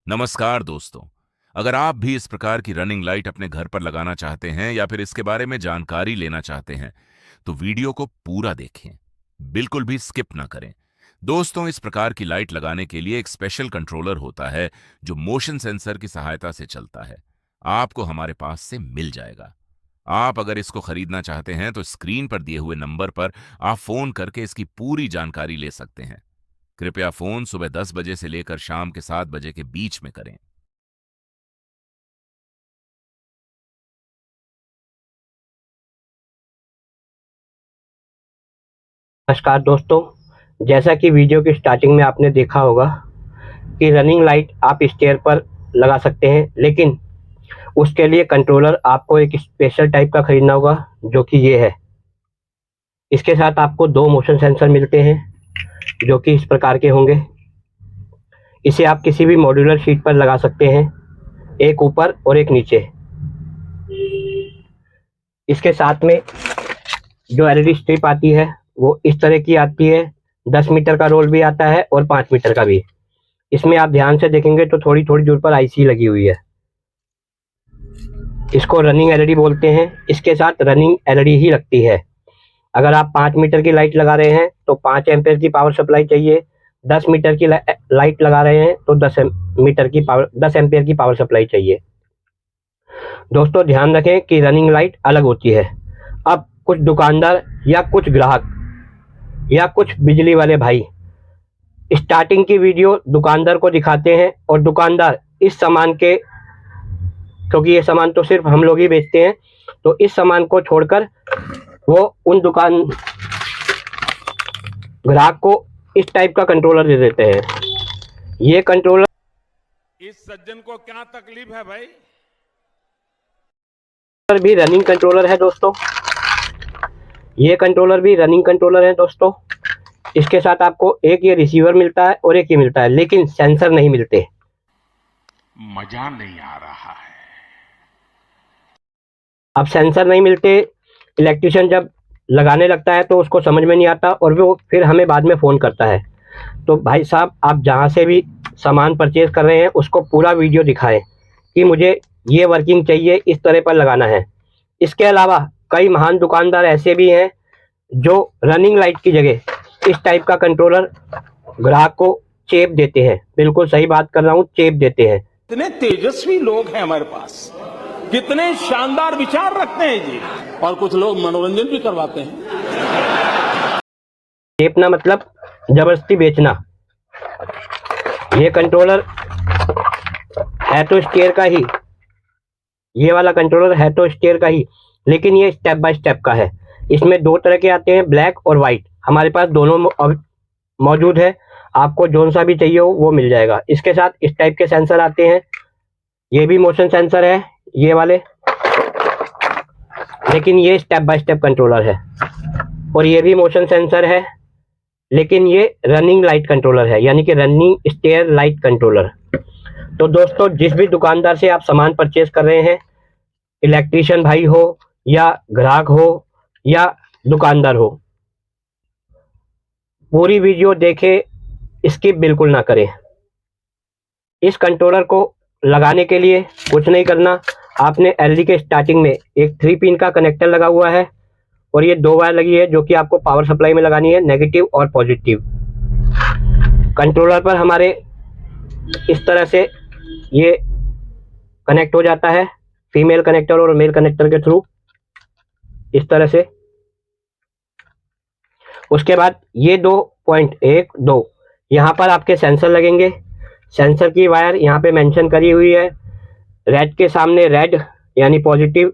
नमस्कार दोस्तों। अगर आप भी इस प्रकार की रनिंग लाइट अपने घर पर लगाना चाहते हैं या फिर इसके बारे में जानकारी लेना चाहते हैं तो वीडियो को पूरा देखें, बिल्कुल भी स्किप ना करें। दोस्तों, इस प्रकार की लाइट लगाने के लिए एक स्पेशल कंट्रोलर होता है जो मोशन सेंसर की सहायता से चलता है। आपको हमारे पास से मिल जाएगा। आप अगर इसको खरीदना चाहते हैं तो स्क्रीन पर दिए हुए नंबर पर आप फोन करके इसकी पूरी जानकारी ले सकते हैं। कृपया फोन सुबह 10 बजे से लेकर शाम के 7 बजे के बीच में करें। नमस्कार दोस्तों, जैसा कि वीडियो की स्टार्टिंग में आपने देखा होगा कि रनिंग लाइट आप स्टेयर पर लगा सकते हैं, लेकिन उसके लिए कंट्रोलर आपको एक स्पेशल टाइप का खरीदना होगा जो कि ये है। इसके साथ आपको 2 मोशन सेंसर मिलते हैं जो कि इस प्रकार के होंगे। इसे आप किसी भी मॉड्यूलर शीट पर लगा सकते हैं, एक ऊपर और एक नीचे। इसके साथ में जो एलईडी स्ट्रिप आती है वो इस तरह की आती है। 10 मीटर का रोल भी आता है और 5 मीटर का भी। इसमें आप ध्यान से देखेंगे तो थोड़ी थोड़ी दूर पर आईसी लगी हुई है। इसको रनिंग एलईडी बोलते हैं। इसके साथ रनिंग एलईडी ही लगती है। अगर आप 5 मीटर की लाइट लगा रहे हैं तो 5 एम्पेयर की पावर सप्लाई चाहिए। 10 मीटर की लाइट लगा रहे हैं तो 10 एम्पेयर की पावर सप्लाई चाहिए। दोस्तों, ध्यान रखें कि रनिंग लाइट अलग होती है। अब कुछ दुकानदार या कुछ ग्राहक या कुछ बिजली वाले भाई स्टार्टिंग की वीडियो दुकानदार को दिखाते हैं और दुकानदार इस सामान के, क्योंकि ये सामान तो सिर्फ हम लोग ही बेचते हैं, तो इस सामान को छोड़कर वो उन दुकान ग्राहक को इस टाइप का कंट्रोलर दे देते हैं। ये कंट्रोलर इस सज्जन को क्या तकलीफ है भाई? भी रनिंग कंट्रोलर है दोस्तों। ये कंट्रोलर भी रनिंग कंट्रोलर है दोस्तों। इसके साथ आपको एक ये रिसीवर मिलता है और एक ये मिलता है, लेकिन सेंसर नहीं मिलते। मजा नहीं आ रहा है। अब सेंसर नहीं मिलते, इलेक्ट्रिशियन जब लगाने लगता है तो उसको समझ में नहीं आता और वो फिर हमें बाद में फ़ोन करता है। तो भाई साहब, आप जहाँ से भी सामान परचेज कर रहे हैं उसको पूरा वीडियो दिखाएं कि मुझे ये वर्किंग चाहिए, इस तरह पर लगाना है। इसके अलावा कई महान दुकानदार ऐसे भी हैं जो रनिंग लाइट की जगह इस टाइप का कंट्रोलर ग्राहक को चेप देते हैं। बिल्कुल सही बात कर रहा हूँ, चेप देते हैं। कितने तेजस्वी लोग हैं हमारे पास, कितने शानदार विचार रखते हैं जी। और कुछ लोग मनोरंजन भी करवाते हैं। चेपना मतलब जबरदस्ती बेचना। ये कंट्रोलर है तो स्टेयर का ही, ये वाला कंट्रोलर है तो स्टेयर का ही, लेकिन ये स्टेप बाय स्टेप का है। इसमें 2 तरह के आते हैं, ब्लैक और वाइट। हमारे पास दोनों मौजूद है। आपको जोन सा भी चाहिए हो वो मिल जाएगा। इसके साथ इस टाइप के सेंसर आते हैं। ये भी मोशन सेंसर है, ये वाले, लेकिन ये स्टेप बाय स्टेप कंट्रोलर है। और ये भी मोशन सेंसर है, लेकिन ये रनिंग लाइट कंट्रोलर है, यानी कि रनिंग स्टेयर लाइट कंट्रोलर। तो दोस्तों, जिस भी दुकानदार से आप सामान परचेज कर रहे हैं, इलेक्ट्रिशियन भाई हो या ग्राहक हो या दुकानदार हो, पूरी वीडियो देखें, स्किप बिल्कुल ना करें। इस कंट्रोलर को लगाने के लिए कुछ नहीं करना। आपने एलईडी के स्टार्टिंग में एक 3 पिन का कनेक्टर लगा हुआ है और ये 2 वायर लगी है जो कि आपको पावर सप्लाई में लगानी है, नेगेटिव और पॉजिटिव। कंट्रोलर पर हमारे इस तरह से ये कनेक्ट हो जाता है, फीमेल कनेक्टर और मेल कनेक्टर के थ्रू, इस तरह से। उसके बाद ये 2.1-2 यहाँ पर आपके सेंसर लगेंगे। सेंसर की वायर यहाँ पे मेंशन करी हुई है। रेड के सामने रेड यानी पॉजिटिव,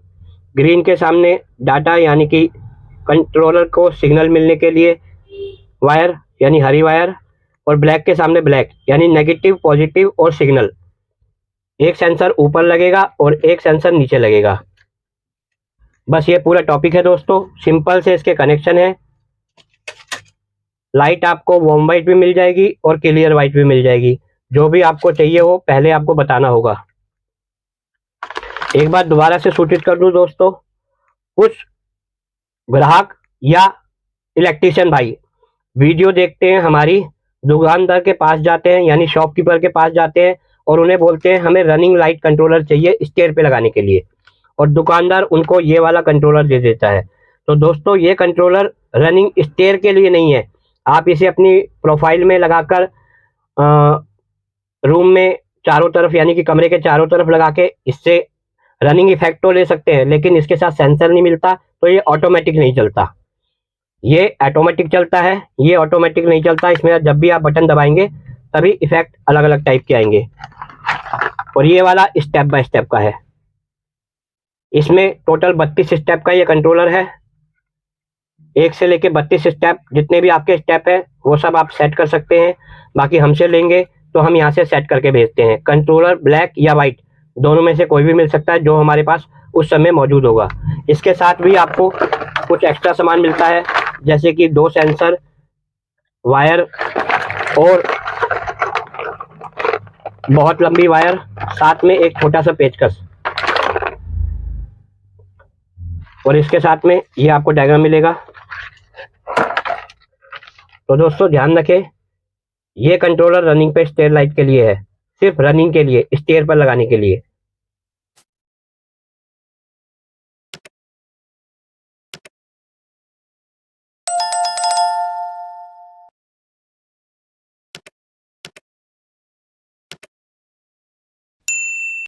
ग्रीन के सामने डाटा यानी कि कंट्रोलर को सिग्नल मिलने के लिए वायर यानी हरी वायर, और ब्लैक के सामने ब्लैक यानी नेगेटिव, पॉजिटिव और सिग्नल। एक सेंसर ऊपर लगेगा और एक सेंसर नीचे लगेगा। बस ये पूरा टॉपिक है दोस्तों। सिंपल से इसके कनेक्शन है। लाइट आपको वार्म वाइट भी मिल जाएगी और क्लियर वाइट भी मिल जाएगी। जो भी आपको चाहिए हो पहले आपको बताना होगा। एक बार दोबारा से सूचित कर दूं दोस्तों, कुछ ग्राहक या इलेक्ट्रिशियन भाई वीडियो देखते हैं हमारी, दुकानदार के पास जाते हैं यानी शॉपकीपर के पास जाते हैं और उन्हें बोलते हैं हमें रनिंग लाइट कंट्रोलर चाहिए स्टेयर पे लगाने के लिए, और दुकानदार उनको ये वाला कंट्रोलर दे देता है। तो दोस्तों ये कंट्रोलर रनिंग स्टेयर के लिए नहीं है, आप इसे अपनी प्रोफाइल में लगाकर रूम में चारों तरफ यानी कि कमरे के चारों तरफ लगा के इससे रनिंग इफेक्ट तो ले सकते हैं, लेकिन इसके साथ सेंसर नहीं मिलता, तो ये ऑटोमेटिक नहीं चलता। ये ऑटोमेटिक चलता है, ये ऑटोमेटिक नहीं चलता। इसमें जब भी आप बटन दबाएंगे तभी इफेक्ट अलग अलग टाइप के आएंगे, और ये वाला स्टेप बाय स्टेप का है। इसमें टोटल 32 स्टेप का ये कंट्रोलर है। 1 से लेके 32 स्टेप, जितने भी आपके स्टेप है वो सब आप सेट कर सकते हैं। बाकी हमसे लेंगे तो हम यहाँ से सेट करके भेजते हैं। कंट्रोलर ब्लैक या वाइट दोनों में से कोई भी मिल सकता है, जो हमारे पास उस समय मौजूद होगा। इसके साथ भी आपको कुछ एक्स्ट्रा सामान मिलता है, जैसे कि 2 सेंसर, वायर और बहुत लंबी वायर, साथ में एक छोटा सा पेचकस, और इसके साथ में ये आपको डायग्राम मिलेगा। तो दोस्तों ध्यान रखें, ये कंट्रोलर रनिंग पे स्टेयर लाइट के लिए है, सिर्फ रनिंग के लिए, स्टेयर पर लगाने के लिए।